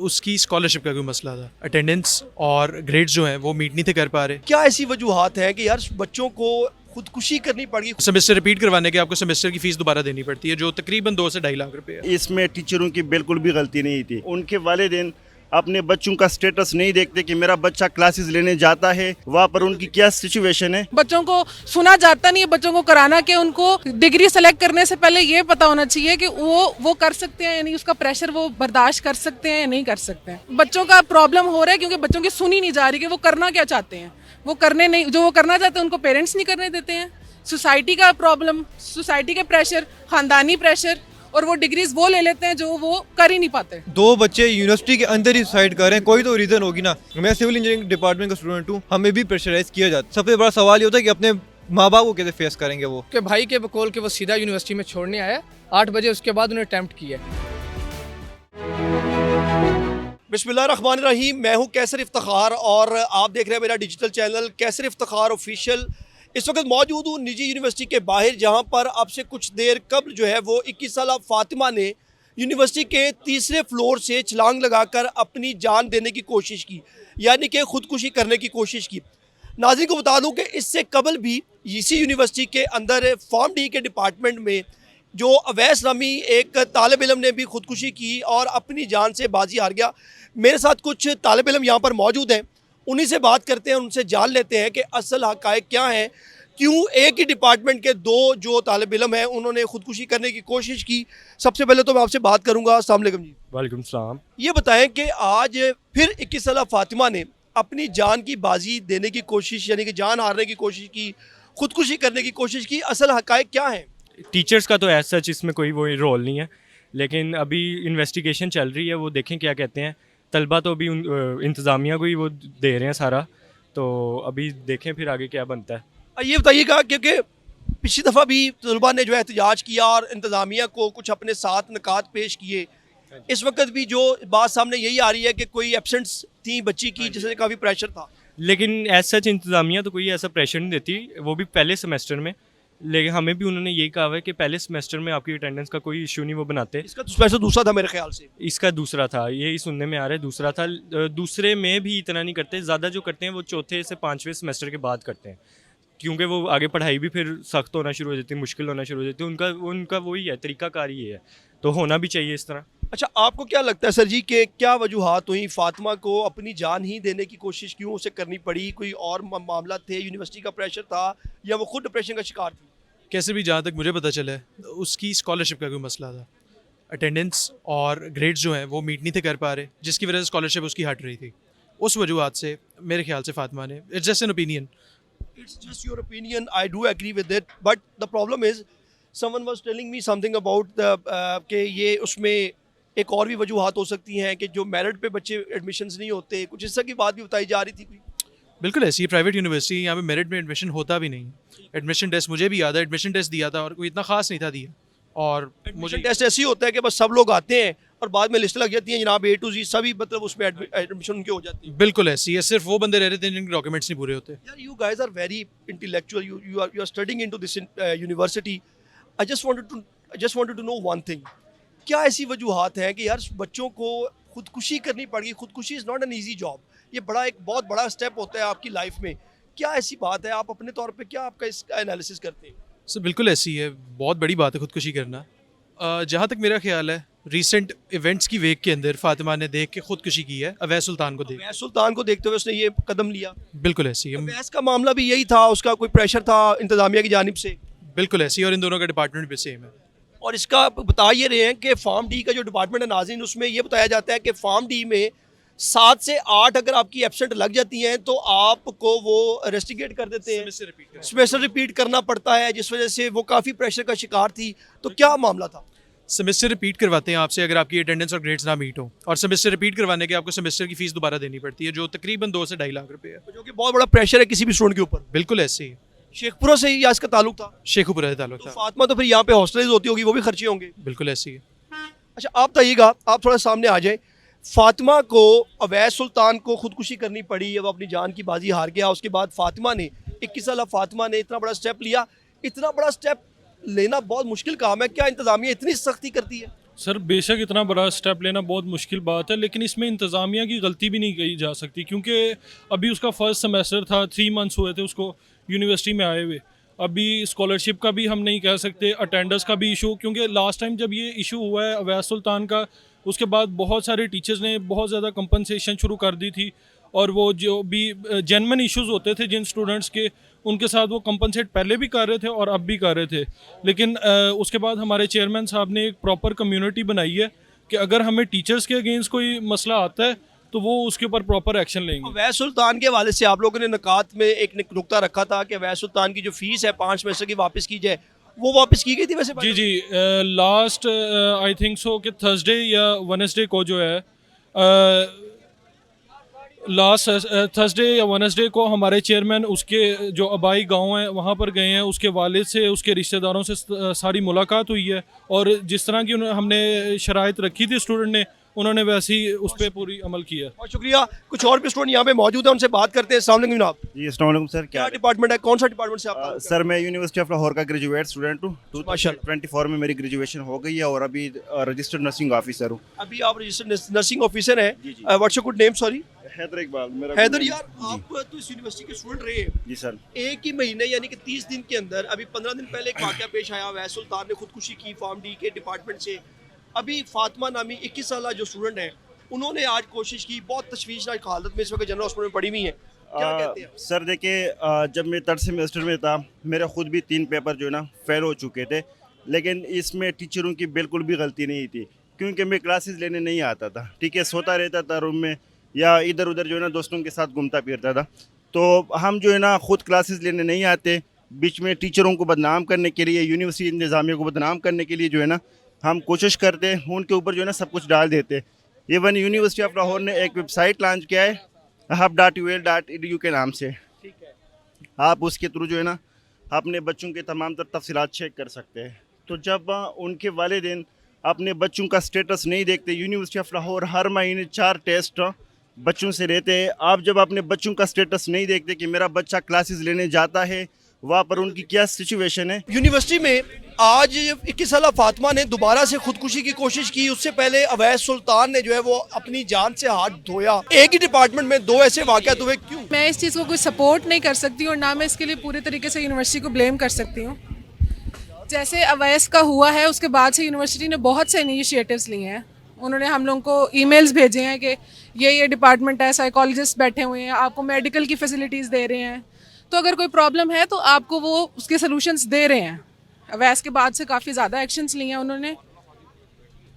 उसकी स्कॉलरशिप का कोई मसला था। अटेंडेंस और ग्रेड्स जो हैं वो मीट नहीं थे कर पा रहे। क्या ऐसी वजूहात हैं कि यार बच्चों को खुदकुशी करनी पड़ी? सेमेस्टर रिपीट करवाने के आपको सेमेस्टर की फीस दोबारा देनी पड़ती है, जो तकरीबन 2 से 2.5 लाख रुपए है। इसमें टीचरों की बिल्कुल भी गलती नहीं थी। उनके वालिदैन अपने बच्चों का स्टेटस नहीं देखते कि मेरा बच्चा क्लासेस लेने जाता है, वहाँ पर उनकी क्या सिचुएशन है। बच्चों को सुना जाता नहीं है, बच्चों को कराना कि उनको डिग्री सेलेक्ट करने से पहले ये पता होना चाहिए कि वो कर सकते हैं या नहीं, उसका प्रेशर वो बर्दाश्त कर सकते हैं या नहीं कर सकते हैं। बच्चों का प्रॉब्लम हो रहा है क्योंकि बच्चों की सुनी नहीं जा रही कि वो करना क्या चाहते हैं। वो करने नहीं, जो वो करना चाहते हैं उनको पेरेंट्स नहीं करने देते हैं। सोसाइटी का प्रॉब्लम, सोसाइटी के प्रेशर, खानदानी प्रेशर, और वो डिग्रीज वो ले लेते हैं जो वो कर ही नहीं पाते। 2 बच्चे यूनिवर्सिटी के अंदर ही सुसाइड कर रहे हैं, कोई तो रीजन होगी ना। मैं सिविल इंजीनियरिंग डिपार्टमेंट का स्टूडेंट हूँ, हमें भी प्रेशराइज किया जाता है। सबसे बड़ा सवाल ये होता है कि अपने माँ बाप को कैसे फेस करेंगे। वो के भाई के बकौल के वो सीधा यूनिवर्सिटी में छोड़ने आया 8 बजे, उसके बाद उन्हें अटेम्प्ट किया। बिस्मिल्लाहिर्रहमानिर्रहीम, मैं हूं कैसर इफ्तिखार और आप देख रहे हैं मेरा डिजिटल चैनल कैसर इफ्तिखार ऑफिशियल। इस वक्त मौजूद हूँ निजी यूनिवर्सिटी के बाहर, जहां पर आपसे कुछ देर कबल जो है वो 21 साला फातिमा ने यूनिवर्सिटी के तीसरे फ्लोर से छलांग लगाकर अपनी जान देने की कोशिश की, यानी कि खुदकुशी करने की कोशिश की। नाज़रीन को बता दूं कि इससे कबल भी इसी यूनिवर्सिटी के अंदर फॉर्म डी के डिपार्टमेंट में जो अवैस नामी एक तालिब इल्म ने भी खुदकुशी की और अपनी जान से बाजी हार गया। मेरे साथ कुछ तालिब इल्म यहाँ पर मौजूद हैं, उन्हीं से बात करते हैं, उनसे जान लेते हैं कि असल हक़ाइक़ क्या हैं, क्यों एक ही डिपार्टमेंट के 2 जो तालिब इल्म हैं उन्होंने खुदकुशी करने की कोशिश की। सबसे पहले तो मैं आपसे बात करूँगा। अस्सलाम वालेकुम जी। वालेकुम सलाम। ये बताएं कि आज फिर 21 साला फातिमा ने अपनी जान की बाजी देने की कोशिश, यानी कि जान हारने की कोशिश की, खुदकुशी करने की कोशिश की, असल हक़ाइक़ क्या हैं? टीचर्स का तो एज सच इसमें कोई वो रोल नहीं है, लेकिन अभी इन्वेस्टिगेशन चल रही है, वो देखें क्या कहते हैं। तलबा तो अभी इंतज़ामिया को ही वो दे रहे हैं सारा, तो अभी देखें फिर आगे क्या बनता है। ये बताइएगा, क्योंकि पिछली दफ़ा भी तलबा ने जो है एहतजाज किया और इंतज़ामिया को कुछ अपने साथ निकात पेश किए। इस वक्त भी जो बात सामने यही आ रही है कि कोई एब्सेंट्स थी बच्ची की, जिससे काफ़ी प्रेशर था। लेकिन एज सच इंतज़ामिया तो कोई ऐसा प्रेशर नहीं देती, वो भी पहले सेमेस्टर में। लेकिन हमें भी उन्होंने यही कहा है कि पहले सेमेस्टर में आपकी अटेंडेंस का कोई इशू नहीं वो बनाते। इसका तो सेमेस्टर दूसरा था मेरे ख्याल से। इसका दूसरा था, यही सुनने में आ रहा है दूसरा था। दूसरे में भी इतना नहीं करते, ज़्यादा जो करते हैं वो चौथे से 5वें सेमेस्टर के बाद करते हैं, क्योंकि वो आगे पढ़ाई भी फिर सख्त होना शुरू हो जाती है, मुश्किल होना शुरू हो जाती है। उनका वही है, तरीक़ाकार ही है, तो होना भी चाहिए इस तरह। अच्छा, आपको क्या लगता है सर जी कि क्या वजूहात हुई, फातिमा को अपनी जान ही देने की कोशिश क्यों उसे करनी पड़ी? कोई और मामला थे, यूनिवर्सिटी का प्रेशर था, या वो खुद डिप्रेशन का शिकार थी? कैसे भी जहाँ तक मुझे पता चला है उसकी स्कॉलरशिप का कोई मसला था। अटेंडेंस और ग्रेड्स जो हैं वो मीट नहीं थे कर पा रहे, जिसकी वजह से स्कॉलरशिप उसकी हट रही थी। उस वजूहत से मेरे ख्याल से फातिमा ने, it's just an opinion, It's just your opinion. I do agree with it, but the problem is, someone was telling me something about the कि ये उसमें एक और भी वजूहात हो सकती हैं कि जो मेरिट पे बच्चे एडमिशन्स नहीं होते, कुछ इस तरह की बात भी बताई जा रही थी कोई। बिल्कुल ऐसी प्राइवेट यूनिवर्सिटी, यहाँ पे मेरिट में एडमिशन होता भी नहीं। एडमिशन टेस्ट मुझे भी याद है, एडमिशन टेस्ट दिया था और कोई इतना खास नहीं था दिया। और मुझे टेस्ट ऐसे ही होता है कि बस सब लोग आते हैं और बाद में लिस्ट लग जाती है, जनाब A to Z सभी, मतलब उसमें एडमिशन उनके हो जाती है। बिल्कुल ऐसी है, सिर्फ वो बंदे रह रहे थे जिनके डॉक्यूमेंट्स नहीं पूरे होते। यार, you guys are very intellectual. You are studying into this university. I just wanted to know one thing. क्या ऐसी वजूहात हैं कि यार बच्चों को खुदकुशी करनी पड़ेगी? खुदकुशी is not an easy job, ये एक बहुत बड़ा स्टेप होता है आपकी लाइफ में। क्या ऐसी बात है, आप अपने तौर पे क्या आपका इसका एनालिसिस करते हैं? सर बिल्कुल ऐसी है, बहुत बड़ी बात है खुदकुशी करना। जहाँ तक मेरा ख्याल है, रीसेंट इवेंट्स की वेक के अंदर फातिमा ने देख के खुदकुशी की है, अवैस सुल्तान को देख। अवैस सुल्तान को देखते हुए उसने ये कदम लिया। बिल्कुल ऐसी है, अवैस का मामला भी यही था, उसका कोई प्रेशर था इंतजामिया की जानिब से। बिल्कुल ऐसी, और इन दोनों का डिपार्टमेंट भी सेम है। और इसका बता ये रहे हैं कि फॉर्म डी का जो डिपार्टमेंट है नाज़रीन, उसमें ये बताया जाता है कि फॉर्म डी में 7 से 8 अगर आपकी एब्सेंट लग जाती हैं तो आपको वो रेस्टिगेट कर देते हैं, सेमेस्टर रिपीट करना पड़ता है, जिस वजह से वो काफ़ी प्रेशर का शिकार थी। तो क्या मामला था? सेमेस्टर रिपीट करवाते हैं आपसे अगर आपकी अटेंडेंस और ग्रेड्स ना मीट हो, और सेमेस्टर रिपीट करवाने के आपको सेमेस्टर की फीस दोबारा देनी पड़ती है, जो तकरीबन 2 से 2.5 लाख रुपए है, जो कि बहुत बड़ा प्रेशर है किसी भी स्टूडेंट के ऊपर। बिल्कुल ऐसे ही। शेखपुरा से ही या इसका ताल्लुक था? शेखुपुरा से ताल्लुक तो था। फातिमा तो फिर यहाँ पे हॉस्टलाइज होती होगी, वो भी खर्चे होंगे। बिल्कुल ऐसी है। अच्छा, आप बताइएगा, आप थोड़ा सामने आ जाए। फातिमा को, अवैस सुल्तान को खुदकुशी करनी पड़ी, अब अपनी जान की बाजी हार गया। उसके बाद फातिमा ने, 21 साल फातिमा ने इतना बड़ा स्टेप लिया। इतना बड़ा स्टेप लेना बहुत मुश्किल काम है, क्या इंतजामिया इतनी सख्ती करती है? सर बेशक इतना बड़ा स्टेप लेना बहुत मुश्किल बात है, लेकिन इसमें इंतज़ामिया की गलती भी नहीं कही जा सकती, क्योंकि अभी उसका फर्स्ट सेमेस्टर था, 3 मंथ्स हुए थे उसको यूनिवर्सिटी में आए हुए। अभी स्कॉलरशिप का भी हम नहीं कह सकते, अटेंडेंस का भी इशू, क्योंकि लास्ट टाइम जब ये इशू हुआ है अवैस सुल्तान का, उसके बाद बहुत सारे टीचर्स ने बहुत ज़्यादा कंपनसेशन शुरू कर दी थी, और वो जो भी जेन्युइन इश्यूज़ होते थे जिन स्टूडेंट्स के, उनके साथ वो कंपनसेट पहले भी कर रहे थे और अब भी कर रहे थे। लेकिन उसके बाद हमारे चेयरमैन साहब ने एक प्रॉपर कम्युनिटी बनाई है कि अगर हमें टीचर्स के अगेंस्ट कोई मसला आता है तो वो उसके ऊपर प्रॉपर एक्शन लेंगे। अवैस सुल्तान के हवाले से आप लोगों ने नकात में एक नुक्ता रखा था कि अवैस सुल्तान की जो फीस है 5 सेमेस्टर की वापस की जाए, वो वापस की गई थी वैसे? जी जी, लास्ट आई थिंक सो कि थर्सडे या वेडनेसडे को जो है, लास्ट थर्सडे या वेडनेसडे को हमारे चेयरमैन उसके जो आबाई गांव है वहाँ पर गए हैं, उसके वालिद से उसके रिश्तेदारों से सारी मुलाकात हुई है, और जिस तरह की हमने शराइत रखी थी स्टूडेंट ने, उन्होंने वैसे ही उस पर पूरी अमल किया। बहुत शुक्रिया। कुछ और भी स्टूडेंट यहाँ पे मौजूद है, उनसे बात करते हैं। अस्सलाम वालेकुम जनाब। जी अस्सलाम वालेकुम सर, क्या डिपार्टमेंट है, कौन सा डिपार्टमेंट से आप? सर मैं यूनिवर्सिटी ऑफ लाहौर का ग्रेजुएट स्टूडेंट हूँ। माशाल्लाह। 2024 में मेरी ग्रेजुएशन हो गई है और अभी रजिस्टर्ड नर्सिंग ऑफिसर हूँ। अभी आप रजिस्टर्ड नर्सिंग ऑफिसर हैं। जी, जी। What's your good name? Sorry, Haider Iqbal मेरा। हैदर यार, आप तो इस यूनिवर्सिटी के स्टूडेंट रहे हैं। जी सर। एक ही महीने यानी कि 30 दिन के अंदर, अभी 15 दिन पहले एक वाकया पेश आया, अवैस सुल्तान ने खुदकुशी की फॉर्म डी के डिपार्टमेंट से। अभी फातिमा नामी 21 साल जो स्टूडेंट है, उन्होंने आज कोशिश की, बहुत तशवीशनाक हालत में इस वक्त जनरल हॉस्पिटल में पड़ी हुई है। क्या कहते हैं सर देखिए, जब मैं 3rd सेमेस्टर में था, मेरा खुद भी 3 पेपर जो है ना फेल हो चुके थे, लेकिन इसमें टीचरों की बिल्कुल भी गलती नहीं थी, क्योंकि मैं क्लासेस लेने नहीं आता था। ठीक है, सोता रहता था रूम में या इधर उधर जो है ना दोस्तों के साथ घूमता फिरता था। तो हम जो है ना खुद क्लासेस लेने नहीं आते, बीच में टीचरों को बदनाम करने के लिए, यूनिवर्सिटी इंतज़ामिया को बदनाम करने के लिए जो है ना हम कोशिश करते, उनके ऊपर जो है ना सब कुछ डाल देते। इवन यूनिवर्सिटी ऑफ लाहौर ने एक वेबसाइट लॉन्च किया है hub.ul.edu के नाम से। ठीक है। आप उसके थ्रू जो है ना अपने बच्चों के तमाम तर तफसीलात चेक कर सकते हैं। तो जब उनके वालिदैन अपने बच्चों का स्टेटस नहीं देखते, यूनिवर्सिटी ऑफ लाहौर हर महीने 4 टेस्ट बच्चों से लेते हैं। आप जब अपने बच्चों का स्टेटस नहीं देखते कि मेरा बच्चा क्लासेस लेने जाता है, वहाँ पर उनकी क्या सिचुएशन है। यूनिवर्सिटी में आज 21 साल फातिमा ने दोबारा से खुदकुशी की कोशिश की। उससे पहले अवैस सुल्तान ने जो है वो अपनी जान से हाथ धोया। एक ही डिपार्टमेंट में 2 ऐसे वाक़यात हुए, क्यों? मैं इस चीज़ को कोई सपोर्ट नहीं कर सकती और ना मैं इसके लिए पूरे तरीके से यूनिवर्सिटी को ब्लेम कर सकती हूँ। जैसे अवैस का हुआ है, उसके बाद से यूनिवर्सिटी ने बहुत से इनिशिएटिव्स लिए हैं। उन्होंने हम लोगों को ईमेल्स भेजे हैं कि ये डिपार्टमेंट है, साइकोलॉजिस्ट बैठे हुए हैं, आपको मेडिकल की फैसिलिटीज़ दे रहे हैं, तो अगर कोई प्रॉब्लम है तो आपको वो उसके सॉल्यूशंस दे रहे हैं। अवैस के बाद से काफ़ी ज़्यादा एक्शंस लिए हैं उन्होंने।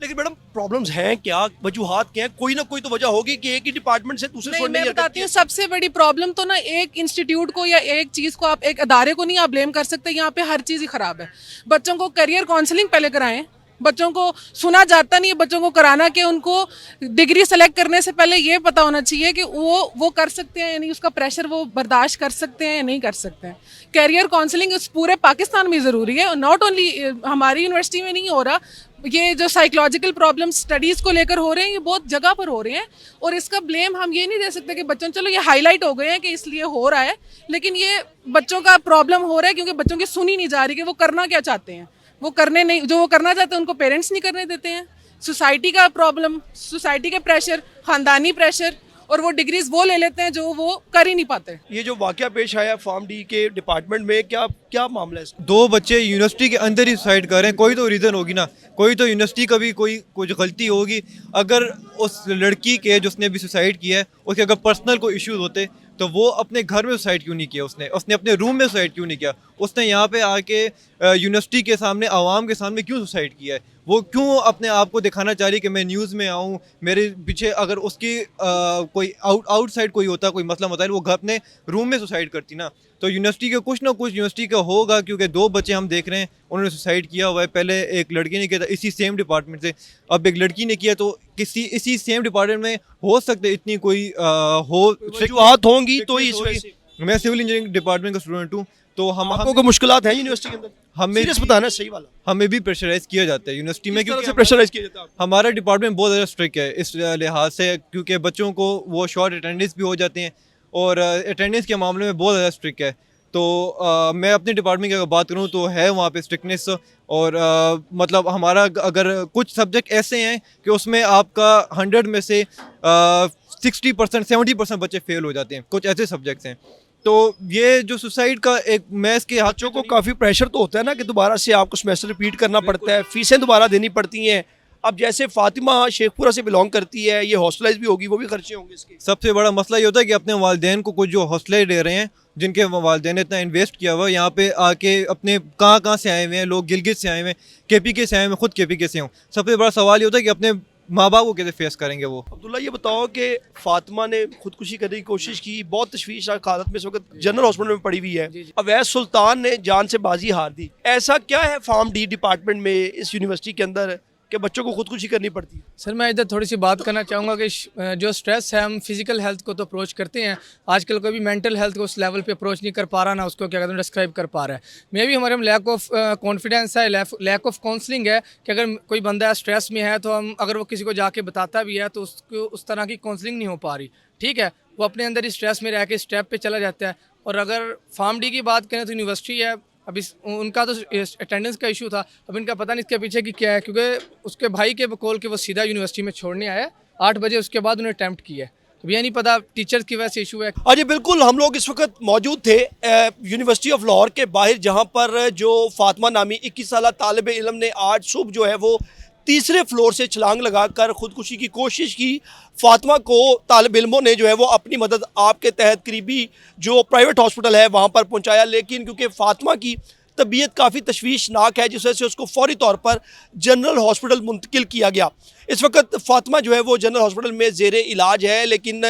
लेकिन मैडम प्रॉब्लम्स हैं क्या, वजूहात क्या हैं? कोई ना कोई तो वजह होगी कि एक ही डिपार्टमेंट से दूसरे नहीं, मैं बताती हूँ, सबसे बड़ी प्रॉब्लम तो ना एक इंस्टीट्यूट को या एक चीज़ को, आप एक अदारे को नहीं आप ब्लेम कर सकते। यहाँ पे हर चीज़ ही ख़राब है। बच्चों को करियर काउंसलिंग पहले कराएं। बच्चों को सुना जाता नहीं है बच्चों को कराना, कि उनको डिग्री सेलेक्ट करने से पहले ये पता होना चाहिए कि वो कर सकते हैं, यानी उसका प्रेशर वो बर्दाश्त कर सकते हैं या नहीं कर सकते हैं। करियर काउंसलिंग इस पूरे पाकिस्तान में ज़रूरी है, नॉट ओनली हमारी यूनिवर्सिटी में नहीं हो रहा। ये जो साइकोलॉजिकल प्रॉब्लम स्टडीज़ को लेकर हो रहे हैं, ये बहुत जगह पर हो रहे हैं, और इसका ब्लेम हम ये नहीं दे सकते कि बच्चों, चलो ये हाईलाइट हो गए हैं कि इसलिए हो रहा है, लेकिन ये बच्चों का प्रॉब्लम हो रहा है क्योंकि बच्चों की सुनी नहीं जा रही कि वो करना क्या चाहते हैं। वो करने नहीं, जो वो करना चाहते हैं उनको पेरेंट्स नहीं करने देते हैं। सोसाइटी का प्रॉब्लम, सोसाइटी के प्रेशर, ख़ानदानी प्रेशर, और वो डिग्रीज वो ले लेते हैं जो वो कर ही नहीं पाते। ये जो वाकया पेश आया फॉर्म डी के डिपार्टमेंट में, क्या मामला है इसका? 2 बच्चे यूनिवर्सिटी के अंदर ही सुसाइड कर रहे हैं। कोई तो रीज़न होगी ना, कोई तो यूनिवर्सिटी का भी कोई कुछ गलती होगी। अगर उस लड़की के जिसने भी सुसाइड किया है, उसके अगर पर्सनल कोई इश्यूज होते तो वो अपने घर में सुसाइड क्यों नहीं किया? उसने अपने रूम में सुसाइड क्यों नहीं किया? उसने यहाँ पे आके यूनिवर्सिटी के सामने, आवाम के सामने क्यों सुसाइड किया है? वो क्यों अपने आप को दिखाना चाह रही कि मैं न्यूज़ में आऊँ, मेरे पीछे अगर उसकी कोई आउटसाइड कोई होता, कोई मसला मसाइल, वो घर अपने रूम में सुसाइड करती ना। तो यूनिवर्सिटी के कुछ ना कुछ यूनिवर्सिटी का होगा, क्योंकि 2 बच्चे हम देख रहे हैं उन्होंने सुसाइड किया हुआ है। पहले एक लड़की ने किया था इसी सेम डिपार्टमेंट से, अब एक लड़की ने किया। तो इसी सेम डिपार्टमेंट में हो सकते इतनी कोई वजूहात होंगी तो ही इस वजह से। मैं सिविल इंजीनियरिंग डिपार्टमेंट का स्टूडेंट हूँ, तो आपको कोई मुश्किलात है यूनिवर्सिटी के अंदर? हमें सीरियस बताना सही वाला। हमें भी प्रेशराइज किया जाता है यूनिवर्सिटी में, क्योंकि प्रेशराइज किया जाता है। हमारा डिपार्टमेंट बहुत ज़्यादा स्ट्रिक्ट है इस लिहाज से, क्योंकि बच्चों को वो शॉर्ट अटेंडेंस भी हो जाते हैं और अटेंडेंस के मामले में बहुत ज़्यादा स्ट्रिक्ट है। तो मैं अपने डिपार्टमेंट की अगर बात करूँ तो है वहाँ पे स्ट्रिक्टनेस, और मतलब हमारा अगर कुछ सब्जेक्ट ऐसे हैं कि उसमें आपका 100 में से 60% 70% बच्चे फेल हो जाते हैं, कुछ ऐसे सब्जेक्ट्स हैं। तो ये जो सुसाइड का एक मैथ्स के हाथ बच्चों को काफ़ी प्रेशर तो होता है ना कि दोबारा से आपको सेमेस्टर रिपीट करना पड़ता है, फीसें दोबारा देनी पड़ती हैं। अब जैसे फातिमा शेखपुरा से बिलोंग करती है, ये हॉस्टलाइज भी होगी, वो भी खर्चे होंगे इसके। सबसे बड़ा मसला ये होता है कि अपने वालिदैन को कुछ जो हौसले दे रहे हैं, जिनके वालिदैन ने इतना इन्वेस्ट किया हुआ, यहाँ पे आके अपने कहाँ से आए हुए हैं, लोग गिलगित से आए हुए हैं, केपीके से आए हुए हैं, खुद केपीके से हूँ। सबसे बड़ा सवाल ये होता है कि अपने माँ बाप को कैसे फेस करेंगे वो। अब्दुल्ला ये बताओ कि फातिमा ने खुदकुशी करने की कोशिश की, बहुत तशवीशनाक हालत में इस वक्त जनरल हॉस्पिटल में पड़ी हुई है। अवैस सुल्तान ने जान से बाजी हार दी। ऐसा क्या है फार्म डी डिपार्टमेंट में इस यूनिवर्सिटी के अंदर कि बच्चों को खुदकुशी करनी पड़ती है? सर मैं इधर थोड़ी सी बात करना चाहूँगा कि जो स्ट्रेस है, हम फिजिकल हेल्थ को तो अप्रोच करते हैं, आजकल कोई भी मेंटल हेल्थ को उस लेवल पे अप्रोच नहीं कर पा रहा, ना उसको क्या कहते हैं डिस्क्राइब कर पा रहा है। मे भी हमारे में लैक ऑफ कॉन्फिडेंस है, लैक ऑफ काउंसलिंग है कि अगर कोई बंदा स्ट्रेस में है तो हम अगर वो किसी को जाके बताता भी है तो उसको उस तरह की काउंसलिंग नहीं हो पा रही। ठीक है, वो अपने अंदर ही स्ट्रेस में रह के स्टेप पे चला जाता है। और अगर फार्म डी की बात करें तो यूनिवर्सिटी है, अभी उनका तो अटेंडेंस का इशू था, अब इनका पता नहीं इसके पीछे की क्या है, क्योंकि उसके भाई के बकौल के वो सीधा यूनिवर्सिटी में छोड़ने आया 8 बजे, उसके बाद उन्हें अटैम्प्ट किया है। अब ये नहीं पता टीचर्स की वजह से इशू है। हाँ जी बिल्कुल, हम लोग इस वक्त मौजूद थे यूनिवर्सिटी ऑफ लाहौर के बाहर, जहाँ पर जो फातिमा नामी 21 साल तालिब इल्म ने आज सुबह जो है वो तीसरे फ्लोर से छलांग लगाकर खुदकुशी की कोशिश की। फातिमा को तालिब इल्मों ने जो है वो अपनी मदद आपके तहत करीबी जो प्राइवेट हॉस्पिटल है वहाँ पर पहुँचाया, लेकिन क्योंकि फातिमा की तबीयत काफ़ी तशवीशनाक है जिस वजह से उसको फौरी तौर पर जनरल हॉस्पिटल मुंतकिल किया गया। इस वक्त फातिमा जो है वो जनरल हॉस्पिटल में ज़ेरे इलाज है, लेकिन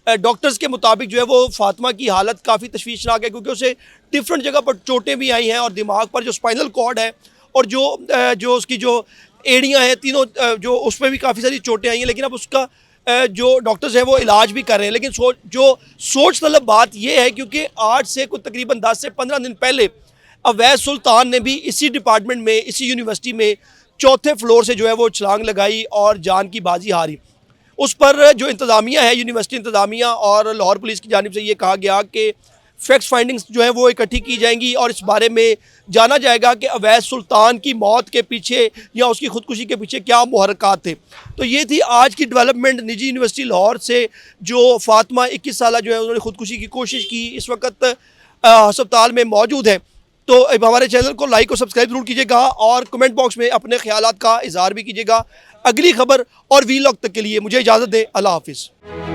डॉक्टर्स के मुताबिक जो है वो फातिमा की हालत काफ़ी तशवीशनाक है, क्योंकि उसे डिफरेंट जगह पर चोटें भी आई हैं और दिमाग पर जो स्पाइनल कॉर्ड है और जो उसकी जो एड़ियाँ हैं तीनों, जो उसमें भी काफ़ी सारी चोटें आई हैं। लेकिन अब उसका जो डॉक्टर्स हैं वो इलाज भी कर रहे हैं। लेकिन सोच तलब बात यह है, क्योंकि आज से कुछ तकरीबन 10 से 15 दिन पहले अवैस सुल्तान ने भी इसी डिपार्टमेंट में, इसी यूनिवर्सिटी में चौथे फ्लोर से जो है वो छलांग लगाई और जान की बाजी हारी। उस पर जो इंतज़ामिया है, यूनिवर्सिटी इंतज़ामिया और लाहौर पुलिस की जानिब से ये कहा गया कि फैक्ट्स फाइंडिंग्स जो है वो इकट्ठी की जाएंगी और इस बारे में जाना जाएगा कि अवैस सुल्तान की मौत के पीछे या उसकी खुदकुशी के पीछे क्या मुहर्रकात थे। तो ये थी आज की डेवलपमेंट निजी यूनिवर्सिटी लाहौर से, जो फातिमा 21 साल जो है उन्होंने खुदकुशी की कोशिश की, इस वक्त अस्पताल में मौजूद है। तो हमारे चैनल को लाइक और सब्सक्राइब जरूर कीजिएगा और कमेंट बॉक्स में अपने ख्यालात का इजहार भी कीजिएगा। अगली खबर और वीलॉग तक के लिए मुझे इजाज़त दें। अल्लाह हाफिज़।